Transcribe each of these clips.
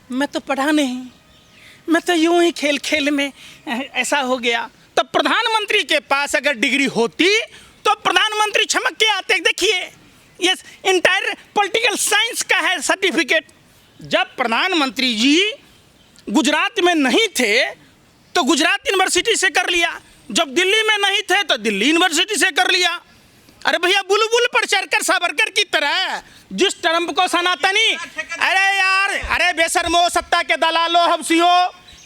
मैं तो पढ़ा नहीं, मैं तो यूं ही खेल खेल में ऐसा हो गया। तो प्रधानमंत्री के पास अगर डिग्री होती तो प्रधानमंत्री चमक के आते। देखिए ये इंटायर पॉलिटिकल साइंस का है सर्टिफिकेट। जब प्रधानमंत्री जी गुजरात में नहीं थे तो गुजरात यूनिवर्सिटी से कर लिया, जब दिल्ली में नहीं थे तो दिल्ली यूनिवर्सिटी से कर लिया। अरे भैया बुलबुल पर चढ़कर सावरकर की तरह जिस ट्रंप को सनातनी, अरे यार, अरे बेशर्मो, सत्ता के दलालो, हबसियो,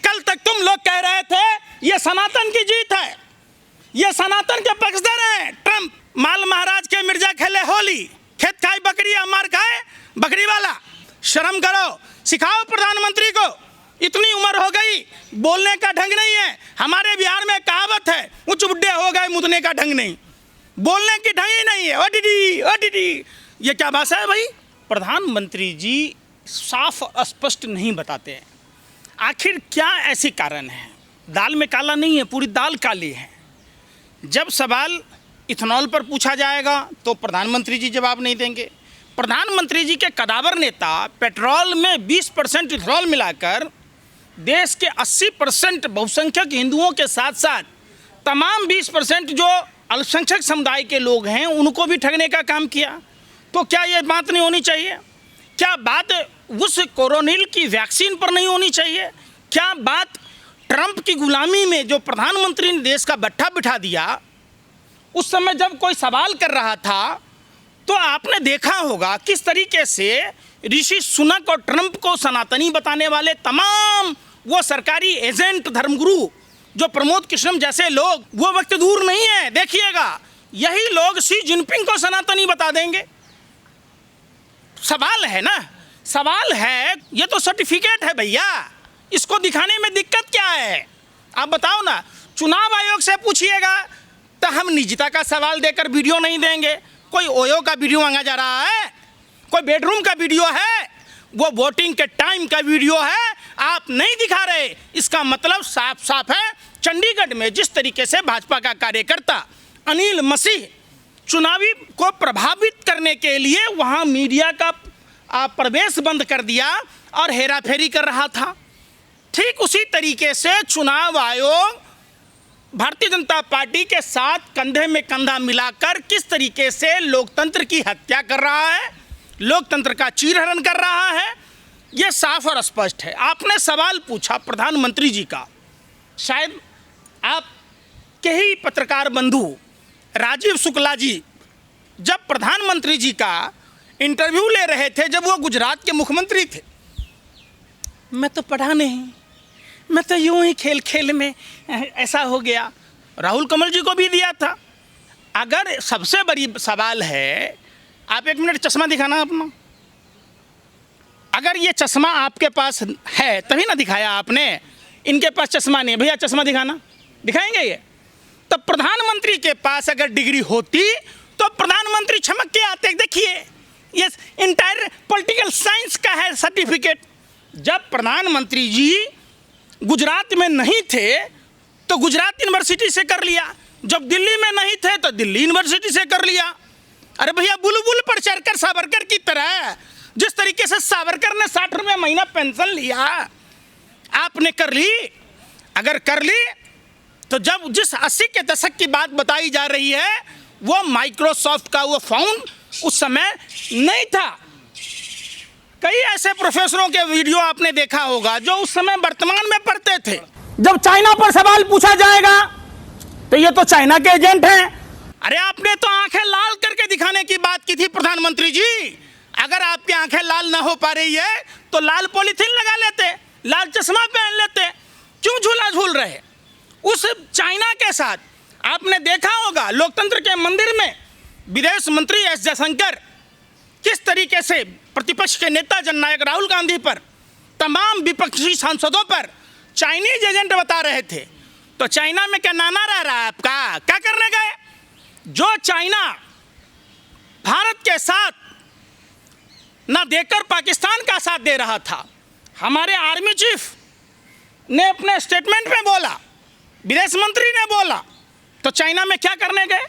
कल तक तुम लोग कह रहे थे ये सनातन की जीत है, ये सनातन के पक्षधर हैं ट्रंप। माल महाराज के मिर्जा खेले होली, खेत खाई बकरी, मार खाए बकरी वाला। शर्म करो, सिखाओ प्रधानमंत्री को। इतनी उम्र हो गई, बोलने का ढंग नहीं है। हमारे बिहार में कहावत है, उच्च बुड्ढे हो गए, मुदने का ढंग नहीं, बोलने की ढंग ही नहीं है। ओ दीदी, ये क्या भाषा है भाई? प्रधानमंत्री जी साफ स्पष्ट नहीं बताते हैं आखिर क्या ऐसी कारण है। दाल में काला नहीं है, पूरी दाल काली है। जब सवाल इथेनॉल पर पूछा जाएगा तो प्रधानमंत्री जी जवाब नहीं देंगे। प्रधानमंत्री जी के कदावर नेता पेट्रोल में 20% इथेनॉल मिलाकर देश के 80% बहुसंख्यक हिंदुओं के साथ साथ तमाम 20% जो अल्पसंख्यक समुदाय के लोग हैं उनको भी ठगने का काम किया। तो क्या ये बात नहीं होनी चाहिए? क्या बात उस कोरोनिल की वैक्सीन पर नहीं होनी चाहिए? क्या बात ट्रंप की गुलामी में जो प्रधानमंत्री ने देश का बट्ठा बिठा दिया, उस समय जब कोई सवाल कर रहा था तो आपने देखा होगा किस तरीके से ऋषि सुनक और ट्रंप को सनातनी बताने वाले तमाम वो सरकारी एजेंट, धर्मगुरु, जो प्रमोद कृष्णम जैसे लोग, वो वक्त दूर नहीं है, देखिएगा यही लोग शी जिनपिंग को सनातनी बता देंगे। सवाल है ना, सवाल है, ये तो सर्टिफिकेट है भैया, इसको दिखाने में दिक्कत क्या है? आप बताओ ना। चुनाव आयोग से पूछिएगा तो हम निजता का सवाल देकर वीडियो नहीं देंगे। कोई ओयो का वीडियो मांगा जा रहा है, कोई बेडरूम का वीडियो है, वो वोटिंग के टाइम का वीडियो है, आप नहीं दिखा रहे। इसका मतलब साफ साफ है, चंडीगढ़ में जिस तरीके से भाजपा का कार्यकर्ता अनिल मसीह चुनावी को प्रभावित करने के लिए वहाँ मीडिया का प्रवेश बंद कर दिया और हेराफेरी कर रहा था, ठीक उसी तरीके से चुनाव आयोग भारतीय जनता पार्टी के साथ कंधे में कंधा मिलाकर किस तरीके से लोकतंत्र की हत्या कर रहा है, लोकतंत्र का चीरहरण कर रहा है, ये साफ और स्पष्ट है। आपने सवाल पूछा प्रधानमंत्री जी का, शायद आप के ही पत्रकार बंधु राजीव शुक्ला जी जब प्रधानमंत्री जी का इंटरव्यू ले रहे थे, जब वो गुजरात के मुख्यमंत्री थे, मैं तो पढ़ा नहीं, मैं तो यूं ही खेल खेल में ऐसा हो गया। राहुल कमल जी को भी दिया था। अगर सबसे बड़ी सवाल है, आप एक मिनट चश्मा दिखाना अपना, अगर ये चश्मा आपके पास है तभी ना दिखाया आपने, इनके पास चश्मा नहीं। भैया चश्मा दिखाना, दिखाएंगे ये? तो प्रधानमंत्री के पास अगर डिग्री होती तो प्रधानमंत्री चमक के आते। देखिए ये इंटायर पॉलिटिकल साइंस का है सर्टिफिकेट। जब प्रधानमंत्री जी गुजरात में नहीं थे तो गुजरात यूनिवर्सिटी से कर लिया, जब दिल्ली में नहीं थे तो दिल्ली यूनिवर्सिटी से कर लिया। अरे भैया बुलबुल पर चढ़कर सावरकर की तरह जिस तरीके से सावरकर ने 60 रुपये महीना पेंशन लिया, आपने कर ली। अगर कर ली तो जब जिस 80 के दशक की बात बताई जा रही है, वो माइक्रोसॉफ्ट का वो फाउंड उस समय नहीं था। कई ऐसे प्रोफेसरों के वीडियो आपने देखा होगा जो उस समय वर्तमान में पढ़ते थे। जब चाइना पर सवाल पूछा जाएगा तो ये तो चाइना के एजेंट हैं। अरे आपने तो आंखें लाल करके दिखाने की बात की थी प्रधानमंत्री जी। अगर आपकी आंखें लाल ना हो पा रही है तो लाल पॉलिथीन लगा लेते, लाल चश्मा पहन लेते, क्यों झूला झूल रहे? उस चाइना के साथ आपने देखा होगा लोकतंत्र के मंदिर में विदेश मंत्री एस जयशंकर किस तरीके से प्रतिपक्ष के नेता जननायक राहुल गांधी पर, तमाम विपक्षी सांसदों पर चाइनीज एजेंट बता रहे थे। तो चाइना में क्या नाना रह रहा है आपका? क्या करने गए? जो चाइना भारत के साथ ना देकर पाकिस्तान का साथ दे रहा था, हमारे आर्मी चीफ ने अपने स्टेटमेंट में बोला, विदेश मंत्री ने बोला, तो चाइना में क्या करने गए?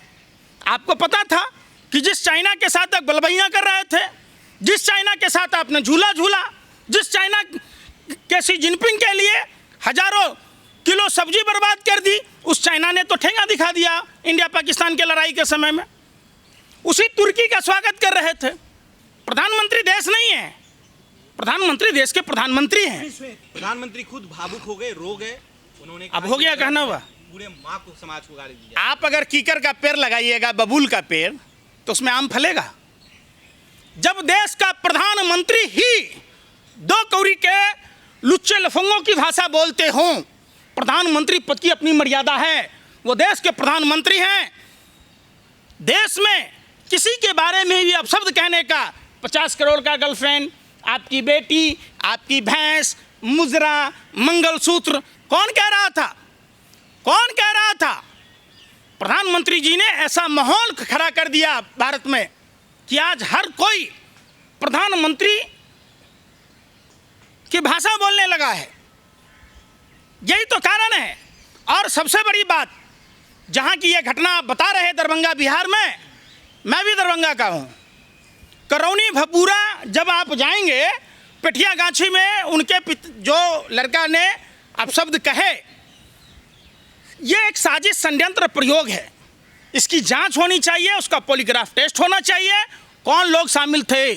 आपको पता था कि जिस चाइना के साथ आप गलबैयाँ कर रहे थे, जिस चाइना के साथ आपने झूला झूला, जिस चाइना के शी जिनपिंग के लिए हजारों किलो सब्जी बर्बाद कर दी। उस चाइना ने तो ठेंगा दिखा दिया इंडिया पाकिस्तान के लड़ाई के समय में। उसी तुर्की का स्वागत कर रहे थे। प्रधानमंत्री देश नहीं है, प्रधानमंत्री देश के प्रधानमंत्री हैं। प्रधानमंत्री खुद भावुक हो गए, रो गए। उन्होंने अब हो गया कहना हुआ, पूरे माँ को, समाज को गाली दी। आप अगर कीकर का पेड़ लगाइएगा, बबूल का पेड़, तो उसमें आम फलेगा। जब देश का प्रधानमंत्री ही दो कौड़ी के लुच्चे लफंगों की भाषा बोलते हों, प्रधानमंत्री पद की अपनी मर्यादा है, वो देश के प्रधानमंत्री हैं। देश में किसी के बारे में भी अपशब्द कहने का, 50 करोड़ का गर्लफ्रेंड, आपकी बेटी, आपकी भैंस, मुजरा, मंगलसूत्र, कौन कह रहा था? कौन कह रहा था? प्रधानमंत्री जी ने ऐसा माहौल खड़ा कर दिया भारत में कि आज हर कोई प्रधानमंत्री की भाषा बोलने लगा है। यही तो कारण है। और सबसे बड़ी बात, जहां की यह घटना आप बता रहे दरभंगा बिहार में, मैं भी दरभंगा का हूं। करौनी भपूरा जब आप जाएंगे, पिठिया गाछी में उनके जो लड़का ने अपशब्द कहे, यह एक साजिश षड्यंत्र प्रयोग है। इसकी जांच होनी चाहिए, उसका पॉलीग्राफ टेस्ट होना चाहिए, कौन लोग शामिल थे।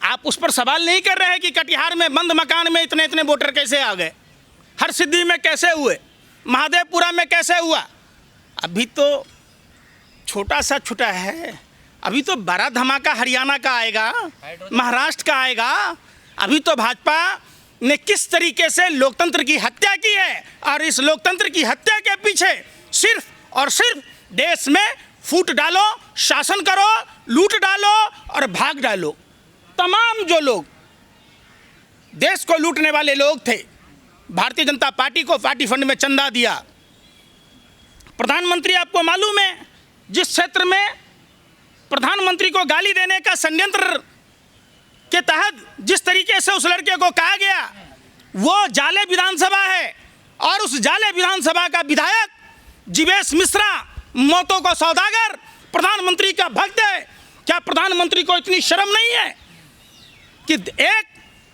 आप उस पर सवाल नहीं कर रहे कि कटिहार में बंद मकान में इतने इतने वोटर कैसे आ गए, हरसिद्धि में कैसे हुए, महादेवपुरा में कैसे हुआ। अभी तो छोटा सा छुटा है, अभी तो बड़ा धमाका हरियाणा का आएगा, महाराष्ट्र का आएगा। अभी तो भाजपा ने किस तरीके से लोकतंत्र की हत्या की है, और इस लोकतंत्र की हत्या के पीछे सिर्फ और सिर्फ देश में फूट डालो, शासन करो, लूट डालो और भाग डालो। तमाम जो लोग देश को लूटने वाले लोग थे, भारतीय जनता पार्टी को पार्टी फंड में चंदा दिया। प्रधानमंत्री, आपको मालूम है, जिस क्षेत्र में प्रधानमंत्री को गाली देने का षड्यंत्र के तहत जिस तरीके से उस लड़के को कहा गया, वो जाले विधानसभा है, और उस जाले विधानसभा का विधायक जीवेश मिश्रा, मौतों का सौदागर, प्रधानमंत्री का भक्त है। क्या प्रधानमंत्री को इतनी शर्म नहीं है कि एक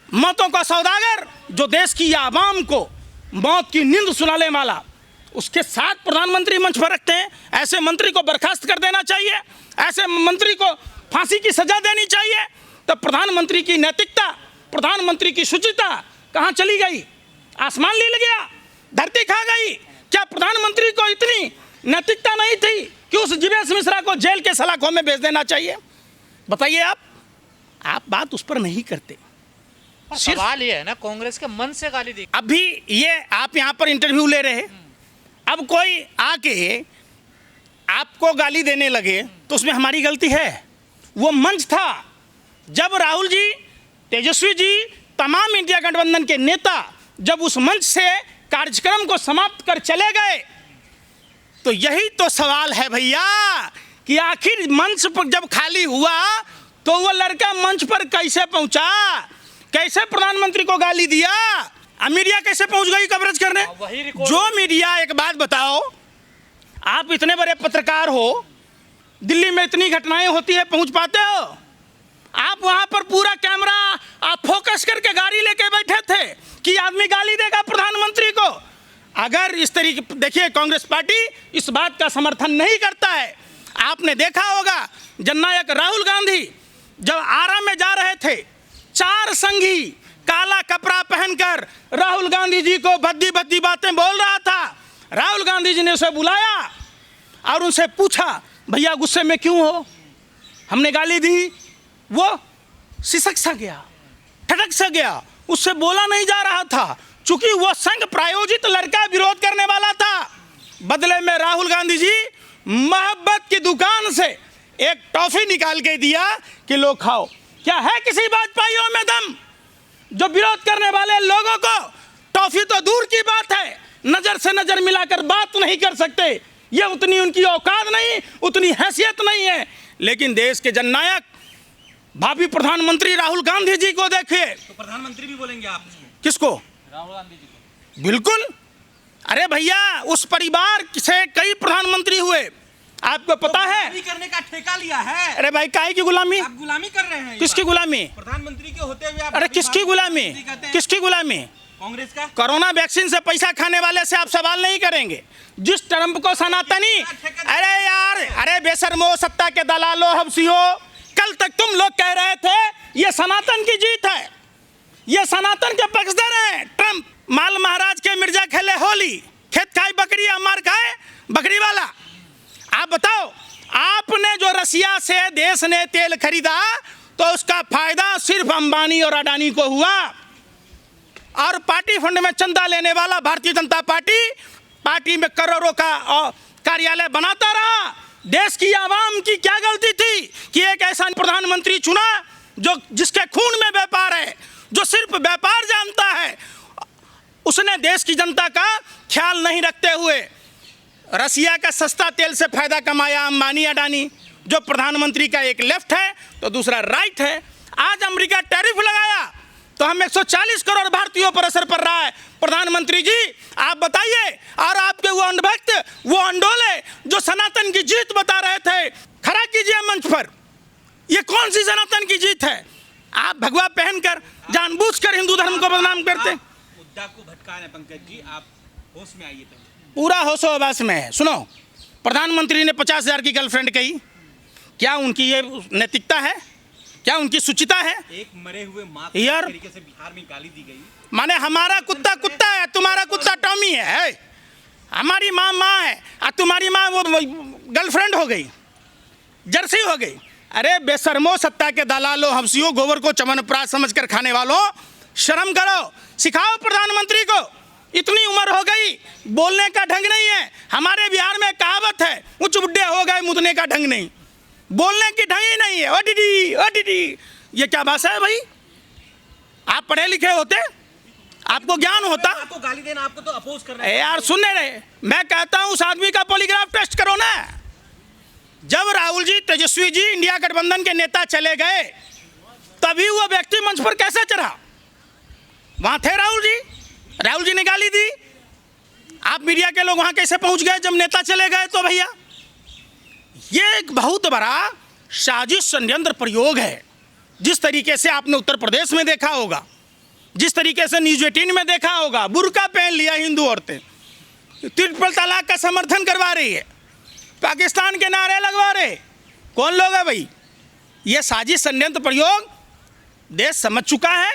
मौतों का सौदागर जो देश की आवाम को मौत की नींद सुनाने वाला, उसके साथ प्रधानमंत्री मंच पर रखते हैं? ऐसे मंत्री को बर्खास्त कर देना चाहिए, ऐसे मंत्री को फांसी की सजा देनी चाहिए। तब प्रधानमंत्री की नैतिकता, प्रधानमंत्री की शुचिता कहाँ चली गई? आसमान ले गया, धरती खा गई। क्या प्रधानमंत्री को इतनी नैतिकता नहीं थी कि उस जीवेश मिश्रा को जेल के सलाखों में भेज देना चाहिए? बताइए आप बात उस पर नहीं करते। सवाल ये है ना, कांग्रेस के मन से गाली दी। अभी ये आप यहाँ पर इंटरव्यू ले रहे, अब कोई आके आपको गाली देने लगे तो उसमें हमारी गलती है? वो मंच था जब राहुल जी, तेजस्वी जी, तमाम इंडिया गठबंधन के नेता जब उस मंच से कार्यक्रम को समाप्त कर चले गए, तो यही तो सवाल है भैया कि आखिर मंच पर जब खाली हुआ तो वो लड़का मंच पर कैसे पहुंचा, कैसे प्रधानमंत्री को गाली दिया, मीडिया कैसे पहुंच गई कवरेज करने? जो मीडिया, एक बात बताओ, आप इतने बड़े पत्रकार हो, दिल्ली में इतनी घटनाएं होती है, पहुंच पाते हो? आप वहां पर पूरा कैमरा आप फोकस करके गाड़ी लेके बैठे थे कि आदमी गाली देगा प्रधानमंत्री को। अगर इस तरीके, देखिए कांग्रेस पार्टी इस बात का समर्थन नहीं करता है। आपने देखा होगा जननायक राहुल गांधी जब आरा में जा रहे थे, 4 संघी काला कपड़ा पहनकर राहुल गांधी जी को भद्दी भद्दी बातें बोल रहा था। राहुल गांधी जी ने उसे बुलाया और उनसे पूछा, भैया गुस्से में क्यों हो, हमने गाली दी? वो सिसक सा गया, ठटक सा गया, उससे बोला नहीं जा रहा था, चूंकि वो संघ प्रायोजित लड़का विरोध करने वाला था। बदले में राहुल गांधी जी मोहब्बत की दुकान से एक टॉफी निकाल के दिया कि लो खाओ। क्या है किसी भाजपाइयों में दम जो विरोध करने वाले लोगों को, टॉफी तो दूर की बात है, नजर से नजर मिलाकर बात नहीं कर सकते? ये उतनी उनकी औकात नहीं, उतनी हैसियत नहीं है। लेकिन देश के जननायक भावी प्रधानमंत्री राहुल गांधी जी को देखिए। तो प्रधानमंत्री भी बोलेंगे आप? किसको? राहुल गांधी जी को। बिल्कुल। अरे भैया, उस परिवार से कई प्रधानमंत्री हुए, आपको पता है? गुलामी करने का ठेका लिया है। अरे भाई काहे की गुलामी? आप गुलामी कर रहे हैं ये किसकी बात। गुलामी? प्रधानमंत्री के होते हुए आप अरे अभी किसकी भाजपा गुलामी? प्रधानमंत्री कहते हैं। किसकी गुलामी? कांग्रेस का। कोरोना वैक्सीन से पैसा खाने वाले से आप सवाल नहीं करेंगे। जिस ट्रंप को सनातनी, अरे यार, अरे बेशर्मो, सत्ता के दलालो, हबसियो, कल तक तुम लोग कह रहे थे ये सनातन की जीत है, ये सनातन के पक्षधर हैं ट्रंप। माल महाराज के मिर्जा खेले होली, खेत खाई बकरी, अमार खाए बकरी वाला। आप बताओ, आपने जो रसिया से देश ने तेल खरीदा तो उसका फायदा सिर्फ अंबानी और अडानी को हुआ, और पार्टी फंड में चंदा लेने वाला भारतीय जनता पार्टी में करोड़ों का कार्यालय बनाता रहा। देश की आवाम की क्या गलती थी कि एक ऐसा प्रधानमंत्री चुना जो जिसके खून में व्यापार है, जो सिर्फ व्यापार जानता है। उसने देश की जनता का ख्याल नहीं रखते हुए रसिया का सस्ता तेल से फायदा कमाया अंबानी अडानी। जो प्रधानमंत्री का एक लेफ्ट है तो दूसरा राइट है। आज अमेरिका टैरिफ लगाया तो हम 140 करोड़ भारतीयों पर असर पड़ रहा है। प्रधानमंत्री जी आप बताइए, और आपके वो अंधभक्त, वो अंडोले जो सनातन की जीत बता रहे थे, खड़ा कीजिए मंच पर, ये कौन सी सनातन की जीत है? आप भगवा पहनकर जानबूझकर हिंदू धर्म को बदनाम करते हैं। मुद्दा को भटका रहे पंकज जी, आप होश में आइए। पूरा होशो हवास में है। सुनो, प्रधानमंत्री ने 50,000 की गर्लफ्रेंड कही, क्या उनकी ये नैतिकता है? क्या उनकी सुचिता है? एक मरे हुए माँ यार, तरीके से बिहार में गाली दी गई। माने हमारा कुत्ता कुत्ता है, तुम्हारा कुत्ता टॉमी है। हमारी माँ माँ है और तुम्हारी माँ वो गर्लफ्रेंड हो गई, जर्सी हो गई। अरे बेशर्मो, सत्ता के दलालो, हंसियों, गोबर को चमनप्राश समझकर खाने वालों, शर्म करो, सिखाओ प्रधानमंत्री को। इतनी उम्र हो गई, बोलने का ढंग नहीं है। हमारे बिहार में कहावत है, उच्च बुढ़े हो गए, मुदने का ढंग नहीं, बोलने की ढंग ही नहीं है। ओ दीदी, ये क्या भाषा है भाई? आप पढ़े लिखे होते, आपको ज्ञान होता। आपको गाली देना, आपको तो अपोज करना। यार सुनने रहे, मैं कहता हूं उस आदमी का पॉलीग्राफ टेस्ट करो ना। जब राहुल जी, तेजस्वी जी, इंडिया गठबंधन के नेता चले गए, तभी वो व्यक्ति मंच पर कैसे चढ़ा? वहां थे राहुल जी ने गाली दी। आप मीडिया के लोग वहां कैसे पहुंच गए जब नेता चले गए? तो भैया ये एक बहुत बड़ा साजिश षड्यंत्र प्रयोग है। जिस तरीके से आपने उत्तर प्रदेश में देखा होगा, जिस तरीके से न्यूज़ 18 में देखा होगा, बुर्का पहन लिया हिंदू औरतें, ट्रिपल तलाक का समर्थन करवा रही है, पाकिस्तान के नारे लगवा रहे। कौन लोग है भाई? ये साजिश षड्यंत्र प्रयोग देश समझ चुका है,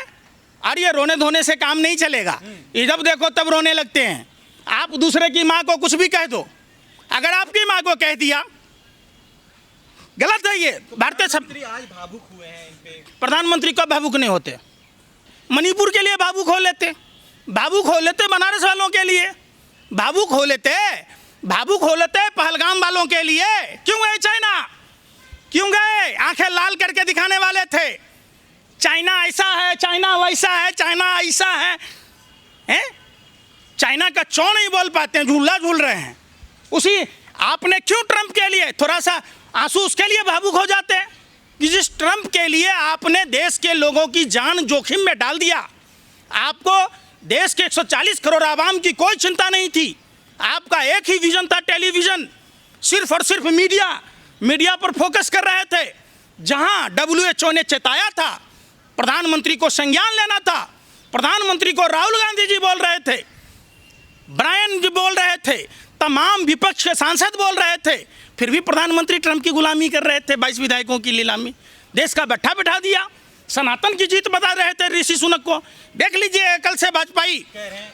और ये रोने धोने से काम नहीं चलेगा। जब देखो तब रोने लगते हैं। आप दूसरे की माँ को कुछ भी कह दो, अगर आपकी माँ को कह दिया, गलत है ये। भारतीय आज भावुक हुए हैं इन पे। प्रधानमंत्री कब भावुक नहीं होते? मणिपुर के लिए भावुक हो लेते, बनारस वालों के लिए भावुक हो लेते पहलगाम वालों के लिए। क्यों गए चाइना? क्यों गए? आंखें लाल करके दिखाने वाले थे, चाइना ऐसा है, चाइना वैसा है, चाइना ऐसा है, हैं? चाइना का चौ नहीं बोल पाते हैं, झूला झूल रहे हैं। उसी आपने क्यों ट्रंप के लिए थोड़ा सा आंसू उसके लिए भावुक हो जाते हैं कि जिस ट्रंप के लिए आपने देश के लोगों की जान जोखिम में डाल दिया। आपको देश के 140 करोड़ आवाम की कोई चिंता नहीं थी। आपका एक ही विजन था, टेलीविजन, सिर्फ और सिर्फ मीडिया पर फोकस कर रहे थे। जहां WHO ने चेताया था, प्रधानमंत्री को संज्ञान लेना था, प्रधानमंत्री को राहुल गांधी जी बोल रहे थे, ब्रायन जी बोल रहे थे, तमाम विपक्ष के सांसद बोल रहे थे, फिर भी प्रधानमंत्री ट्रंप की गुलामी कर रहे थे। 22 विधायकों की नीलामी, देश का बैठा बिठा दिया। सनातन की जीत बता रहे थे ऋषि सुनक को। देख लीजिए, कल से वाजपेयी कह रहे हैं